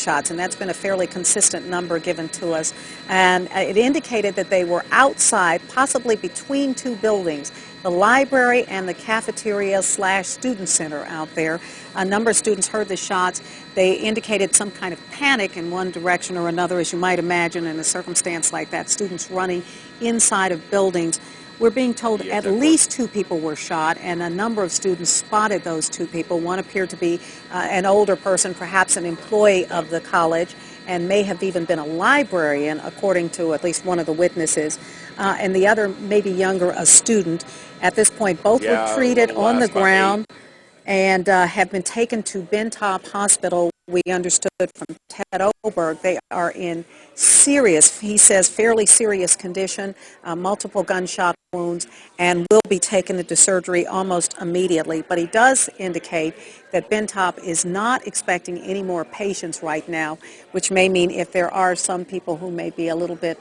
gunshots, and that's been a fairly consistent number given to us. And it indicated that they were outside, possibly between two buildings, the library and the cafeteria / student center out there. A number of students heard the shots. They indicated some kind of panic in one direction or another, as you might imagine in a circumstance like that, students running inside of buildings. We're being told at least 2 people were shot, and a number of students spotted those 2 people. One appeared to be an older person, perhaps an employee of the college, and may have even been a librarian, according to at least one of the witnesses. And the other, maybe younger, a student. At this point, both were treated on the ground and have been taken to Ben Taub Hospital. We understood from Ted Oberg they are in serious, he says, fairly serious condition, multiple gunshot wounds, and will be taken into surgery almost immediately. But he does indicate that Ben Taub is not expecting any more patients right now, which may mean if there are some people who may be a little bit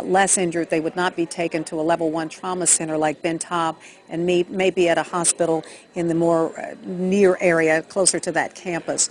less injured, they would not be taken to a level 1 trauma center like Ben Taub and may be at a hospital in the more near area, closer to that campus.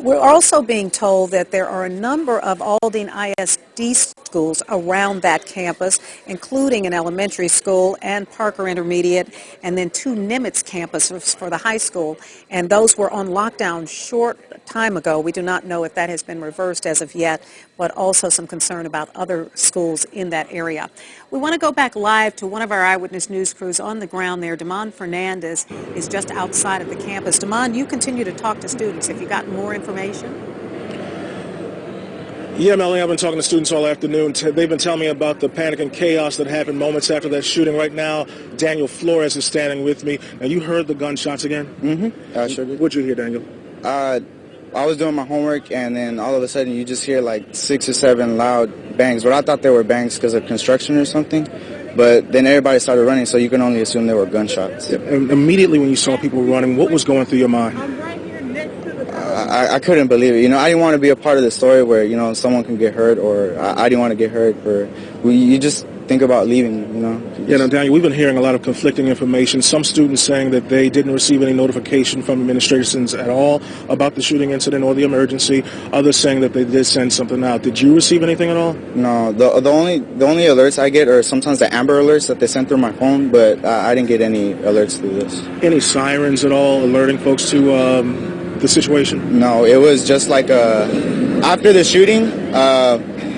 We're also being told that there are a number of Aldine ISD schools around that campus, including an elementary school and Parker Intermediate, and then 2 Nimitz campuses for the high school, and those were on lockdown short time ago. We do not know if that has been reversed as of yet, but also some concern about other schools in that area. We want to go back live to one of our Eyewitness News crews on the ground there. Damon Fernandez is just outside of the campus. Damon, you continue to talk to students. Have you gotten more information? Yeah, Melanie, I've been talking to students all afternoon. They've been telling me about the panic and chaos that happened moments after that shooting. Right now, Daniel Flores is standing with me. Now, you heard the gunshots again? Mm-hmm. I sure did. What'd you hear, Daniel? I was doing my homework, and then all of a sudden you just hear like 6 or 7 loud bangs. But I thought they were bangs because of construction or something. But then everybody started running, so you can only assume they were gunshots. Yeah, and immediately when you saw people running, what was going through your mind? I couldn't believe it. You know, I didn't want to be a part of the story where, you know, someone can get hurt, or I didn't want to get hurt. Or you just think about leaving, you know. Yeah, now, Daniel, we've been hearing a lot of conflicting information. Some students saying that they didn't receive any notification from administrations at all about the shooting incident or the emergency. Others saying that they did send something out. Did you receive anything at all? No, the only alerts I get are sometimes the Amber Alerts that they send through my phone, but I didn't get any alerts through this. Any sirens at all alerting folks to the situation? No, it was just like after the shooting,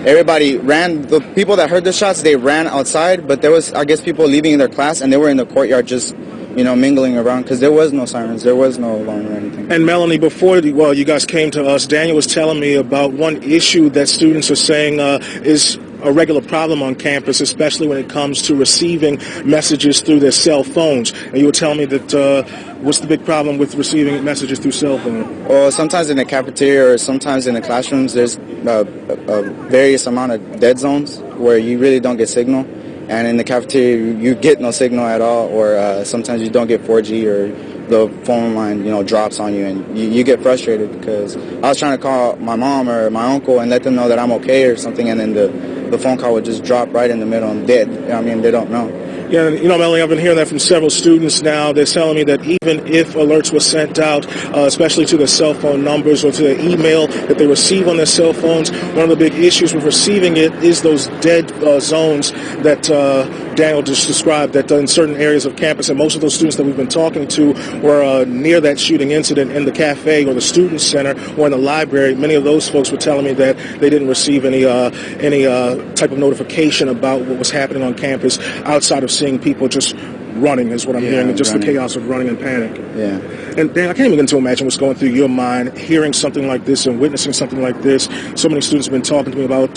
everybody ran. The people that heard the shots, they ran outside, but there was, I guess, people leaving in their class, and they were in the courtyard just, you know, mingling around, because there was no sirens, there was no alarm or anything. And Melanie, before you guys came to us, Daniel was telling me about one issue that students are saying is a regular problem on campus, especially when it comes to receiving messages through their cell phones. And you were telling me that what's the big problem with receiving messages through cell phone? Well, sometimes in the cafeteria or sometimes in the classrooms, there's a various amount of dead zones where you really don't get signal. And in the cafeteria, you get no signal at all, or sometimes you don't get 4G, or the phone line, you know, drops on you, and you get frustrated because I was trying to call my mom or my uncle and let them know that I'm okay or something, and then the phone call would just drop right in the middle and dead. I mean, they don't know. Yeah, you know, Melanie, I've been hearing that from several students now. They're telling me that even if alerts were sent out, especially to their cell phone numbers or to their email that they receive on their cell phones, one of the big issues with receiving it is those dead zones that Daniel just described, that in certain areas of campus. And most of those students that we've been talking to were near that shooting incident in the cafe or the student center or in the library. Many of those folks were telling me that they didn't receive any type of notification about what was happening on campus outside of seeing people just running, is what I'm hearing, and just running. The chaos of running and panic. Yeah. And Dan, I can't even begin to imagine what's going through your mind, hearing something like this and witnessing something like this. So many students have been talking to me about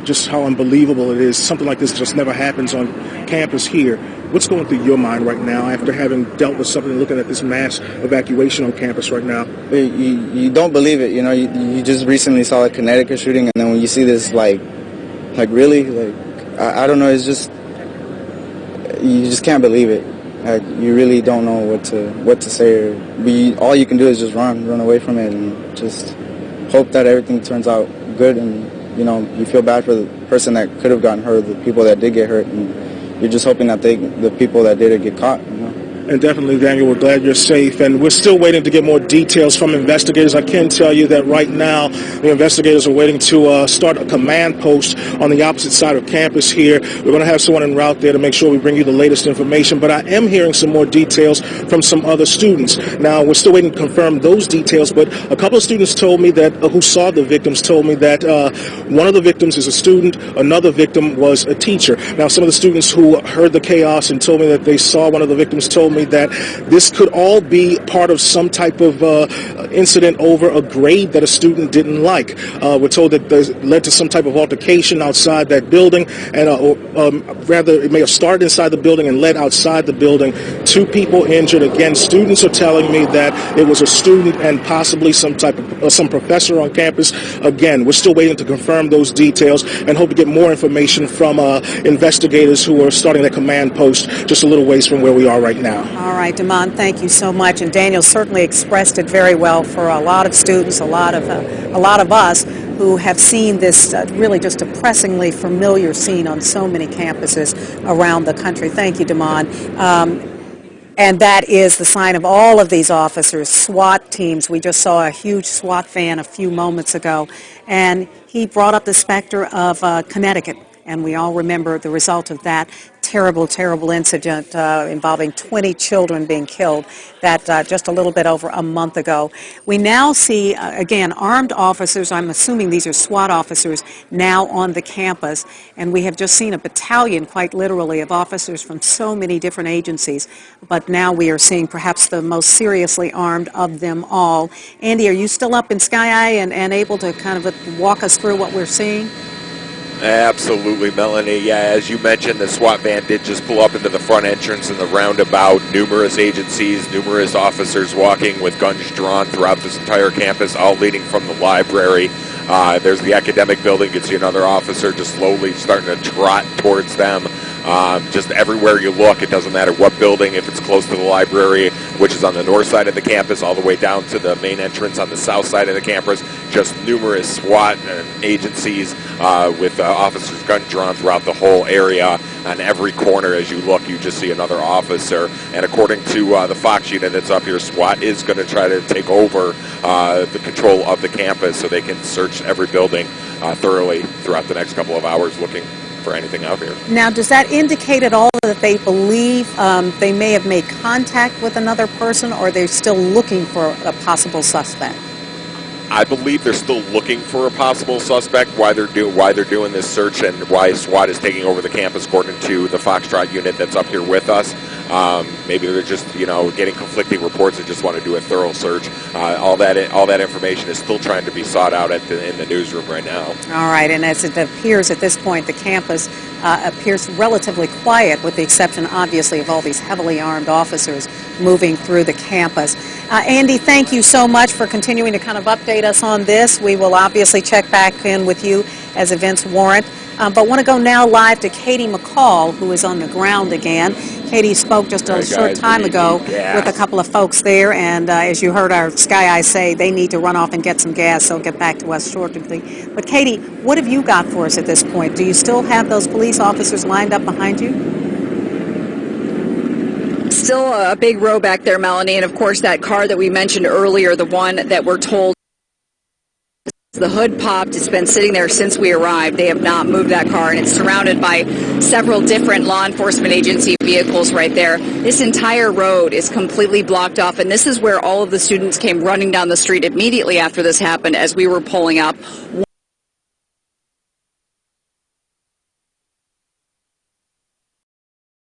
just how unbelievable it is. Something like this just never happens on campus here. What's going through your mind right now after having dealt with something, looking at this mass evacuation on campus right now? You don't believe it. You know, you just recently saw a Connecticut shooting, and then when you see this, like really, I don't know, it's just, you just can't believe it. You really don't know what to say. All you can do is just run away from it, and just hope that everything turns out good. And you know, you feel bad for the person that could have gotten hurt, the people that did get hurt, and you're just hoping that the people that did it get caught. You know. And definitely, Daniel, we're glad you're safe. And we're still waiting to get more details from investigators. I can tell you that right now, the investigators are waiting to start a command post on the opposite side of campus here. We're going to have someone en route there to make sure we bring you the latest information. But I am hearing some more details from some other students. Now, we're still waiting to confirm those details, but a couple of students told me that, who saw the victims, told me that one of the victims is a student, another victim was a teacher. Now, some of the students who heard the chaos and told me that they saw one of the victims told me that this could all be part of some type of incident over a grade that a student didn't like. We're told that this led to some type of altercation outside that building, and rather it may have started inside the building and led outside the building. 2 people injured. Again, students are telling me that it was a student and possibly some professor on campus. Again, we're still waiting to confirm those details and hope to get more information from investigators who are starting their command post just a little ways from where we are right now. All right, Damon, thank you so much. And Daniel certainly expressed it very well for a lot of students, a lot of us who have seen this really just depressingly familiar scene on so many campuses around the country. Thank you, Damon. And that is the sign of all of these officers, SWAT teams. We just saw a huge SWAT van a few moments ago, and he brought up the specter of Connecticut. And we all remember the result of that terrible, terrible incident involving 20 children being killed that just a little bit over a month ago. We now see, again, armed officers, I'm assuming these are SWAT officers, now on the campus. And we have just seen a battalion, quite literally, of officers from so many different agencies. But now we are seeing perhaps the most seriously armed of them all. Andy, are you still up in Sky Eye and able to kind of walk us through what we're seeing? Absolutely, Melanie. Yeah, as you mentioned, the SWAT van did just pull up into the front entrance and the roundabout. Numerous agencies, numerous officers walking with guns drawn throughout this entire campus, all leading from the library. There's the academic building. You can see another officer just slowly starting to trot towards them. Just everywhere you look, it doesn't matter what building, if it's close to the library, which is on the north side of the campus, all the way down to the main entrance on the south side of the campus, just numerous SWAT agencies with officers' gun drawn throughout the whole area. On every corner as you look, you just see another officer. And according to the Fox unit that's up here, SWAT is going to try to take over the control of the campus so they can search every building thoroughly throughout the next couple of hours looking for anything out here. Now, does that indicate at all that they believe they may have made contact with another person, or they're still looking for a possible suspect? I believe they're still looking for a possible suspect. Why they're doing this search and why SWAT is taking over the campus, according to the Foxtrot unit that's up here with us. Maybe they're just getting conflicting reports and just want to do a thorough search. All that information is still trying to be sought out in the newsroom right now. All right, and as it appears at this point, the campus appears relatively quiet, with the exception, obviously, of all these heavily armed officers moving through the campus. Andy, thank you so much for continuing to kind of update us on this. We will obviously check back in with you as events warrant. But want to go now live to Katie McCall, who is on the ground again. Katie spoke just a short time ago with a couple of folks there, and as you heard our Sky Eye say, they need to run off and get some gas, so get back to us shortly. But Katie, what have you got for us at this point? Do you still have those police officers lined up behind you? Still a big row back there, Melanie, and of course that car that we mentioned earlier, the one that we're told the hood popped, it's been sitting there since we arrived. They have not moved that car, and it's surrounded by several different law enforcement agency vehicles right there. This entire road is completely blocked off, and this is where all of the students came running down the street immediately after this happened as we were pulling up.